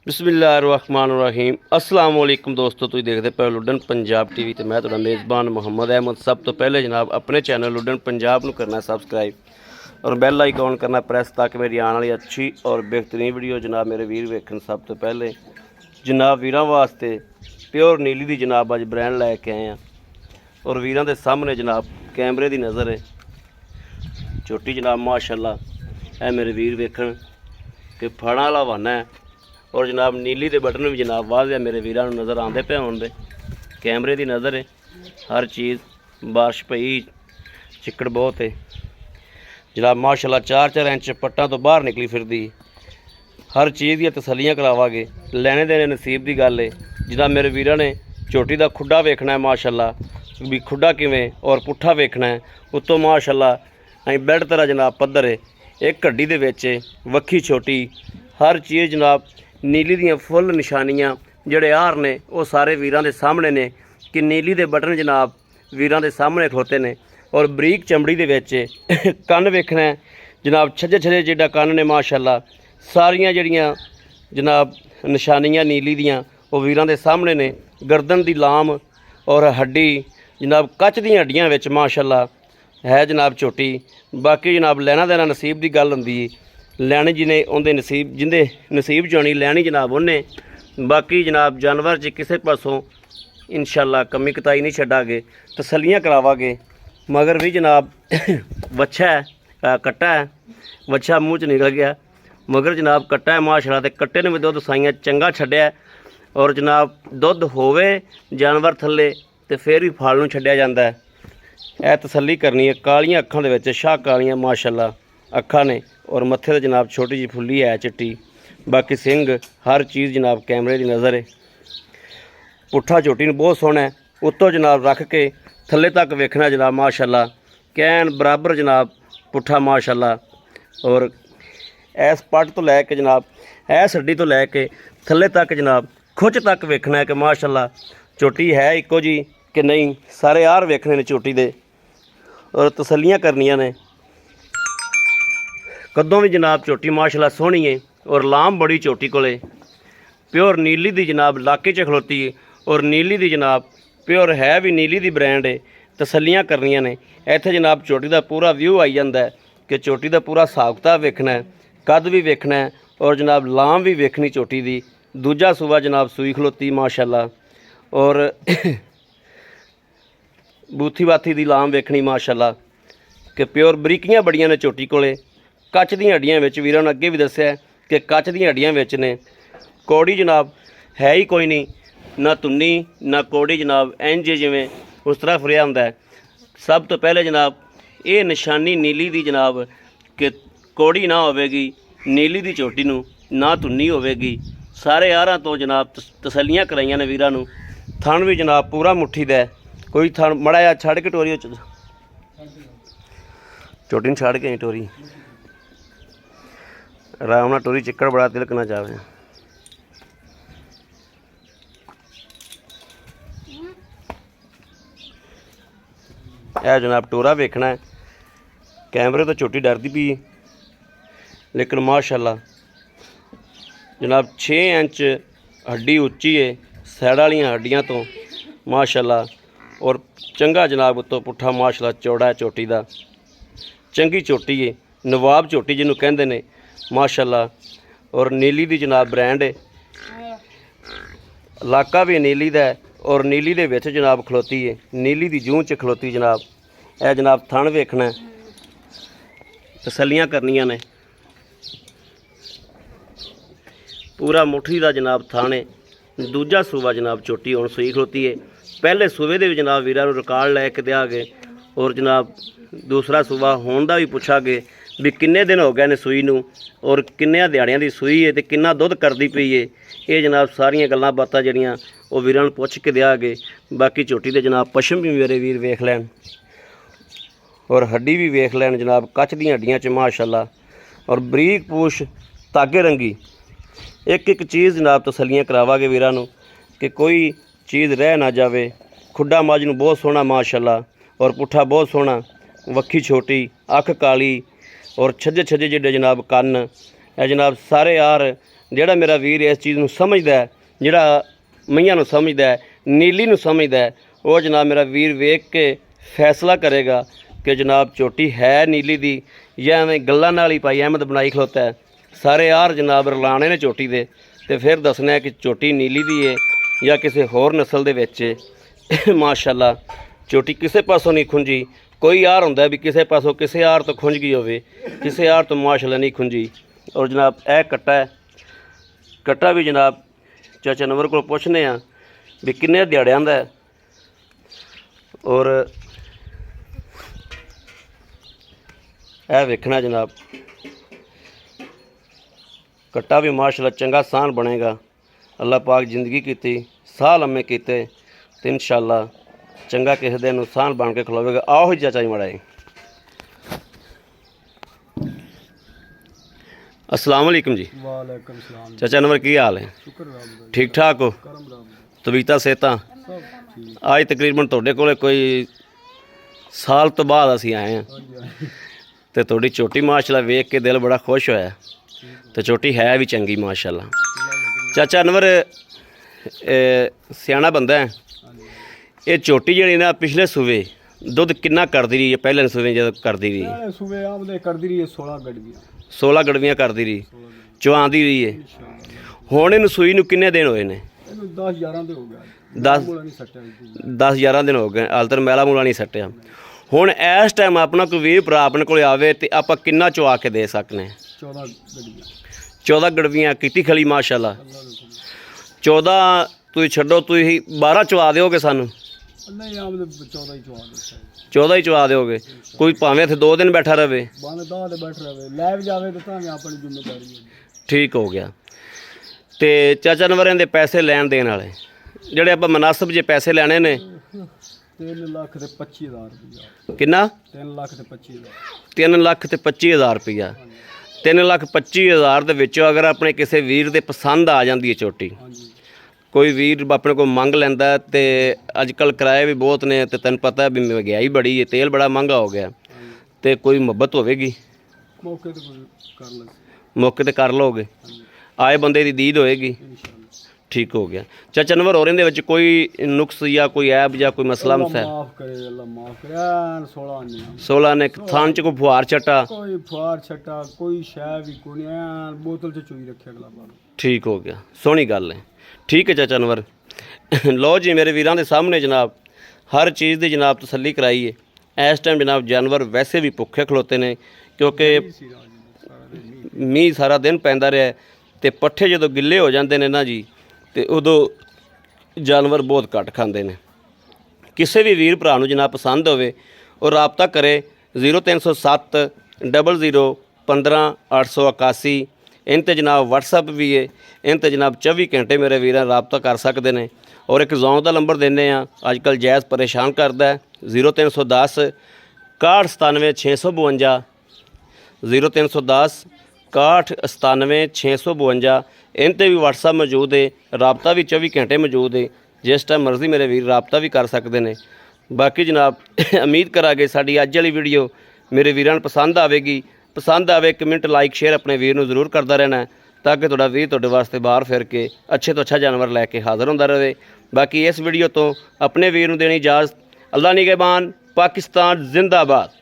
बिस्मिल्लाहिर्रहमानिर्रहीम अस्सलाम वालेकुम दोस्तों, तुम देखते पे लुडन पंजाब टीवी तो मैं थोड़ा मेज़बान मुहम्मद अहमद। सब तो पहले जनाब अपने चैनल लुडन पंजाब को करना सबसक्राइब और बैल आइकॉन करना प्रेस ताकि मेरी आने वाली अच्छी और बेहतरीन वीडियो जनाब मेरे वीर वेखन। सब तो पहले जनाब वीर वास्ते प्योर नीली की जनाब अज ब्रांड लैके आए हैं और वीरों के सामने जनाब कैमरे की नज़र है छोटी जनाब माशाअल्लाह है मेरे वीर वेखन कि फड़ा वाला वाना है और जनाब नीली के बटन भी जनाब वाह मेरे वीरों नज़र आते पे होंगे। कैमरे की नज़र है हर चीज़, बारिश पई चिक्कड़ बहुत है जनाब माशाअल्लाह। 4-4 इंच पट्टा तो बाहर निकली फिरदी हर चीज़ दी तसलियां करावागे। लैने देने नसीब की गल है जनाब मेरे वीरों ने झोटी का खुडा वेखना है माशाअल्लाह भी खुडा किवें और पुट्ठा वेखना है उत्तों माशाअल्लाह अं बैड तरह जनाब पद्धर है एक घड्डी दे विच वक्खी छोटी हर चीज़ जनाब नीली दियाँ फुल निशानियाँ जड़े हार ने वो सारे वीरों के सामने ने कि नीली दे बटन जनाब वीरों के सामने खलोते ने और बरीक चमड़ी दे विच कन्न वेखना है जनाब छज्जे छज्जे जिड्डा कन्न ने माशाअल्लाह। सारियां जड़ियाँ जनाब निशानियाँ नीली दियाँ वो वीरों के सामने ने। गर्दन की लाम और हड्डी जनाब कच दी हड्डियां विच माशाअल्लाह है जनाब छोटी। बाकी जनाब लैना देना नसीब की गल हुंदी है लैनी जिन्हें उनके नसीब जिंदे नसीब चोनी लैनी जनाब उन्हें। बाकी जनाब जानवर च किसी पासों इंशाअल्लाह कमी कताई नहीं छड्डागे तसलियां करावागे। मगर भी जनाब बच्छा है कट्टा है बच्छा मूँह च निकल गया मगर जनाब कट्टा है माशाअल्लाह। ते कट्टे ने भी दुध साइयां चंगा छड्डिया और जनाब दुध होवे जानवर थल्ले तो फिर भी फल नूं छड्डिया जांदा है। यह तसली करनी है। कालियां अखां दे विच शाह कालियां माशाअल्लाह अखां ने और मत्थे ते जनाब छोटी जी फुल्ली है चिट्टी। बाकी सिंग हर चीज़ जनाब कैमरे की नज़र है। पुट्ठा झोटी नूं बहुत सोहना है उत्तों जनाब रख के थल्ले तक वेखना जनाब माशाअल्लाह कैन बराबर जनाब पुट्ठा माशाअल्लाह। और इस पट तो लैके जनाब इस हड्डी तो लैके थल्ले तक जनाब खुच तक वेखना है कि माशाअल्लाह झोटी है इक्को जी कि नहीं। सारे यार वेखने ने झोटी दे और तसलियां करनियां ने। कदों भी जनाब झोटी माशाअल्लाह सोहनी है और लाम बड़ी झोटी कोले प्योर नीली दी जनाब लाके च खलोती है और नीली दी जनाब प्योर है भी नीली दी ब्रांड है। तसलियां करनियां ने इत्थे जनाब झोटी का पूरा व्यू आई जाता है कि झोटी का पूरा हिसाब किताब वेखना है कद भी वेखना है और जनाब लाम भी वेखनी झोटी दी। दूजा सूबा जनाब सूई खलोती माशाअल्लाह और बूथी बाथी दी लाम वेखनी माशाअल्लाह कि प्योर बरीकियां बड़ियां ने झोटी कोले। कच दी हड्डियां विच वीरों ने अगे भी दस्सिया कि कच दी हड्डियां विच ने। कौड़ी जनाब है ही कोई नहीं ना तुन्नी ना कौड़ी जनाब इंज जिवें उस तरह फुरिया हुंदा है। सब तो पहले जनाब ये निशानी नीली दी जनाब कि कौड़ी ना होवेगी नीली दी झोटी नूं ना तुन्नी होवेगी। सारे यारां तो जनाब तसलियां कराइयां ने वीरां नूं। थण भी जनाब पूरा मुट्ठी दा है कोई थण मड़ा जा छड़ के टोरी झोटी नूं छड़ के टोरी आराम नाल टोरी चिक्कड़ बड़ा तिलक ना जावे। यह जनाब टोरा वेखना है कैमरे तो झोटी डरदी पई लेकिन माशाअल्लाह जनाब 6 इंच हड्डी उच्ची है सैड वालियां हड्डियां तो माशाअल्लाह और चंगा जनाब उत्तों पुट्ठा माशाअल्लाह चौड़ा है झोटी का। चंगी झोटी है नवाब झोटी जिन्हों कहते हैं माशाअल्लाह और नीली दी जनाब ब्रांड है। इलाका भी नीली दा है और नीली दे विच जनाब खलोती है नीली दी जूं च खलोती जनाब। यह जनाब थण वेखना है तसलियां करनियां ने। पूरा मुठरी का जनाब थण है। दूजा सूबा जनाब झोटी हुण सूई खलोती है। पहले सूबे दे भी जनाब वीरां नूं रिकॉर्ड लैके देंगे और जनाब दूसरा सूबा होण दा भी पुछांगे भी किन्ने दिन हो गए ने सूई नूं और किन्नियां दिहाड़ियां दी सूई है तो किन्ना दुध करदी पई है। ये जनाब सारियां गल्लां बातां जड़ियां वो वीरां नूं पुछ के देंगे। बाकी झोटी दे जनाब पशम भी मेरे वीर वेख लैन और हड्डी भी वेख लैन जनाब कच दी हड्डियां च माशाअल्लाह और बरीक पूछ धागे रंगी एक एक चीज़ जनाब तसलियां करावागे वीरां नूं कि कोई चीज़ रह ना जावे। खुडा मझ नूं बहुत सोहना माशाअल्लाह और पुट्ठा बहुत सोहना वक्खी छोटी अख काली और छज्जे छज्जे जिड्डे जनाब कन्न है जनाब। सारे यार ਜਿਹੜਾ ਮੇਰਾ ਵੀਰ ਇਸ ਚੀਜ਼ ਨੂੰ ਸਮਝਦਾ ਹੈ, ਜਿਹੜਾ ਮਈਆਂ ਨੂੰ ਸਮਝਦਾ ਹੈ, ਨੀਲੀ ਨੂੰ ਸਮਝਦਾ ਹੈ, ਉਹ ਜਨਾਬ ਮੇਰਾ ਵੀਰ ਵੇਖ ਕੇ ਫੈਸਲਾ ਕਰੇਗਾ ਕਿ ਜਨਾਬ ਝੋਟੀ ਹੈ ਨੀਲੀ ਦੀ ਜਾਂ ਐਵੇਂ ਗੱਲਾਂ ਨਾਲ ਹੀ ਭਾਈ ਅਹਿਮਦ ਬਣਾਈ ਖਲੋਤਾ ਹੈ। ਸਾਰੇ ਯਾਰ ਜਨਾਬ ਰਲਾਣੇ ਨੇ ਝੋਟੀ ਦੇ ਤੇ ਫਿਰ ਦੱਸਣਾ ਹੈ ਕਿ ਝੋਟੀ ਨੀਲੀ ਦੀ ਹੈ ਜਾਂ ਕਿਸੇ ਹੋਰ ਨਸਲ ਦੇ ਵਿੱਚ ਹੈ। ਮਾਸ਼ਾਅੱਲਾ ਝੋਟੀ ਕਿਸੇ ਪਾਸੋਂ ਨਹੀਂ ਖੁੰਝੀ। ਕੋਈ ਯਾਰ ਹੁੰਦਾ ਵੀ ਕਿਸੇ ਪਾਸੋਂ ਕਿਸੇ ਯਾਰ ਤੋਂ ਖੁੰਝ ਗਈ ਹੋਵੇ, ਕਿਸੇ ਯਾਰ ਤੋਂ ਮਾਸ਼ਾਅੱਲਾ ਨਹੀਂ ਖੁੰਝੀ। ਔਰ ਜਨਾਬ ਇਹ ਕੱਟਾ ਹੈ, ਕੱਟਾ ਵੀ ਜਨਾਬ ਚਾਚਾ ਅਨਵਰ ਕੋਲ ਪੁੱਛਨੇ ਆ ਵੀ ਕਿੰਨੇ ਦਿਹਾੜਿਆਂ ਦਾ ਹੈ। ਔਰ ਇਹ ਵੇਖਣਾ ਜਨਾਬ ਕੱਟਾ ਵੀ ਮਾਸ਼ਾਅੱਲਾ ਚੰਗਾ ਸਾਨ ਬਣੇਗਾ। ਅੱਲਾਹ ਪਾਕ ਜ਼ਿੰਦਗੀ ਕੀਤੀ, ਸਾਹ ਲੰਮੇ ਕੀਤੇ ਤੇ ਇਨਸ਼ਾਅੱਲਾ ਚੰਗਾ ਕਿਸੇ ਦਿਨ ਨੂੰ ਸਾਨ ਬਣ ਕੇ ਖਲੋਵੇਗਾ। ਆਓ ਹੀ ਚਾਚਾ ਜੀ ਮਾੜਾ ਜੀ। अस्सलाम वालेकुम जी। वालेकुम सलाम। चाचा अनवर की हाल है? शुक्र रब दा, ठीक ठाक हो? करम रब दा, तबीयतां सेहतां? सब ठीक। आज तकरीबन ਤੁਹਾਡੇ ਕੋਲੇ ਕੋਈ ਸਾਲ ਤੋਂ ਬਾਅਦ ਅਸੀਂ ਆਏ ਹਾਂ हाँ जी, हाँ जी। ਤੇ ਤੁਹਾਡੀ ਝੋਟੀ ਮਾਸ਼ਾਅੱਲਾ ਵੇਖ ਕੇ ਦਿਲ ਬੜਾ ਖੁਸ਼ ਹੋਇਆ ਤੇ ਝੋਟੀ ਹੈ ਵੀ ਚੰਗੀ ਮਾਸ਼ਾਅੱਲਾ। ਚਾਚਾ ਅਨਵਰ ਸਿਆਣਾ ਬੰਦਾ ਹੈ। हाँ जी। ਇਹ ਝੋਟੀ ਜਿਹੜੀ ਨਾ ਪਿਛਲੇ ਸੂਵੇ ਦੁੱਧ ਕਿੰਨਾ ਕਰਦੀ ਰਹੀ ਹੈ? ਪਹਿਲੇ ਸੂਵੇ ਜਦੋਂ ਕਰਦੀ ਰਹੀ नाले सुबह आमदे कर दी रही है 16 गड्डियां। 16 ਗੜਵੀਆਂ ਕਰਦੀ ਰਹੀ, 16 गड्डियां ਚੁਆਂਦੀ ਰਹੀ ਹੈ। इंशाल्लाह। ਹੁਣ ਇਹਨੂੰ ਸੂਈ ਨੂੰ ਕਿੰਨੇ ਦਿਨ ਹੋਏ ਨੇ? ਇਹਨੂੰ 10 11 ਦੇ ਹੋ ਗਿਆ। 10 ਮੂਲਾ ਨਹੀਂ ਸੱਟਿਆ ਜੀ। 10-11 ਦਿਨ ਹੋ ਗਏ ਹਾਲ ਤੱਕ ਮੈਲਾ ਮੂਲਾ ਨਹੀਂ ਸੱਟਿਆ। ਹੁਣ ਇਸ ਟਾਈਮ ਆਪਣਾ ਕੋਈ ਵੀਰ ਭਰਾ ਆਪਣੇ ਕੋਲ ਆਵੇ ਤੇ ਆਪਾਂ ਕਿੰਨਾ ਚੁਆ ਕੇ ਦੇ ਸਕਨੇ? 14 गड्डियां। 14 ਗੜਵੀਆਂ ਕੀਤੀ ਖਲੀ ਮਾਸ਼ਾਅੱਲਾ। अल्लाह दे हुक्म। 14 ਤੁਸੀਂ ਛੱਡੋ, ਤੁਸੀਂ 12 ਚੁਆ ਦਿਓਗੇ ਸਾਨੂੰ? नहीं आमदे 14 ही चवा देता है। 14 ਹੀ ਚੁਆ ਦਿਓਗੇ। ਕੋਈ ਭਾਵੇਂ ਇੱਥੇ 2 ਦਿਨ ਬੈਠਾ ਰਵੇ। बाने 10 दे बैठ रहे ले भी जावे तो तां अपनी जिम्मेदारी है। ਠੀਕ ਹੋ ਗਿਆ। ਤੇ ਚਾਚਾ ਨਵਰਿਆਂ ਦੇ ਪੈਸੇ ਲੈਣ ਦੇਣ ਵਾਲੇ ਜਿਹੜੇ ਆਪਾਂ ਮਨਾਸਬ ਜੇ ਪੈਸੇ ਲੈਣੇ ਨੇ 3 ਲੱਖ ਤੇ 25000 रुपया। ਕਿੰਨਾ? 3 ਲੱਖ ਤੇ 25000। 3 ਲੱਖ ਤੇ 25000 ਰੁਪਈਆ। 3 ਲੱਖ 25000 ਦੇ ਵਿੱਚੋਂ ਅਗਰ ਆਪਣੇ ਕਿਸੇ ਵੀਰ ਦੇ ਪਸੰਦ ਆ ਜਾਂਦੀ ਹੈ ਝੋਟੀ, हाँ जी। ਕੋਈ ਵੀਰ ਆਪਣੇ ਕੋਲ ਮੰਗ ਲੈਂਦਾ ਤੇ ਅੱਜ ਕੱਲ੍ਹ ਕਿਰਾਏ ਵੀ ਬਹੁਤ ਨੇ ਤੇ ਤੈਨੂੰ ਪਤਾ ਵੀ ਮਹਿੰਗਾਈ ਬੜੀ ਹੈ, ਤੇਲ ਬੜਾ ਮਹਿੰਗਾ ਹੋ ਗਿਆ, ਤੇ ਕੋਈ ਮੁਹੱਬਤ ਹੋਵੇਗੀ मौके ते कोई कर ले। ਮੌਕੇ ਤੇ ਕਰ ਲਓਗੇ, ਆਏ ਬੰਦੇ ਦੀ ਦੀਦ ਹੋਏਗੀ। इंशाल्लाह। ਠੀਕ ਹੋ ਗਿਆ। ਚਾਚਾ ਨੰਬਰ ਹੋਰ ਇਹਦੇ ਵਿੱਚ ਕੋਈ ਨੁਕਸ ਜਾਂ ਕੋਈ ਐਬ ਜਾਂ ਕੋਈ ਮਸਲਾ ਮਸਾ ਹੈ? माफ करे अल्लाह माफ करे। ऐन 16 नहीं 16 ਨੇ ਥਾਂ ਚ ਕੋਈ ਫੁਹਾਰ ਛੱਟਾ? कोई फुहार छट्टा कोई शै भी कोई नहीं। ऐन बोतल च चुई रखे अगला बार। ਠੀਕ ਹੋ ਗਿਆ, ਸੋਹਣੀ ਗੱਲ ਹੈ। ਠੀਕ ਹੈ ਚਾਚਾ ਅਨਵਰ। ਲਓ ਜੀ ਮੇਰੇ ਵੀਰਾਂ ਦੇ ਸਾਹਮਣੇ ਜਨਾਬ ਹਰ ਚੀਜ਼ ਦੀ ਜਨਾਬ ਤਸੱਲੀ ਕਰਾਈ ਹੈ। ਇਸ ਟਾਈਮ ਜਨਾਬ ਜਾਨਵਰ ਵੈਸੇ ਵੀ ਭੁੱਖੇ ਖਲੋਤੇ ਨੇ ਕਿਉਂਕਿ ਮੀਂਹ ਸਾਰਾ ਦਿਨ ਪੈਂਦਾ ਰਿਹਾ ਤੇ ਪੱਠੇ ਜਦੋਂ ਗਿੱਲੇ ਹੋ ਜਾਂਦੇ ਨੇ ਨਾ ਜੀ ਤੇ ਉਦੋਂ ਜਾਨਵਰ ਬਹੁਤ ਘੱਟ ਖਾਂਦੇ ਨੇ। ਕਿਸੇ ਵੀ ਵੀਰ ਭਰਾ ਨੂੰ ਜਨਾਬ ਪਸੰਦ ਹੋਵੇ ਉਹ ਰਾਬਤਾ ਕਰੇ 0307 00 15 881। इन ते जनाब WhatsApp भी है, इन ते जनाब 24 घंटे मेरे वीर राबता कर सकते हैं। और एक जोन का नंबर देने अजकल जैज़ परेशान करता है 0310 61 97 652 0310 61 97 652। इन ते भी WhatsApp मौजूद है, राबता भी 24 घंटे मौजूद है, जिस टाइम मर्जी मेरे वीर राबता भी कर सकते हैं। बाकी जनाब उम्मीद करांगे साडी अज वाली वीडियो मेरे वीरां नूं पसंद आवेगी। पसंद आवे कमेंट लाइक शेयर अपने वीर नूं जरूर करता रहना है ताकि तुहाडा वीर तुहाडे वास्ते बाहर फिर के अच्छे तो अच्छा जानवर लैके हाज़र होंदा रहे। बाकी इस वीडियो तो अपने वीर नूं देनी इजाज़त। अल्लाह निगहबान। पाकिस्तान जिंदाबाद।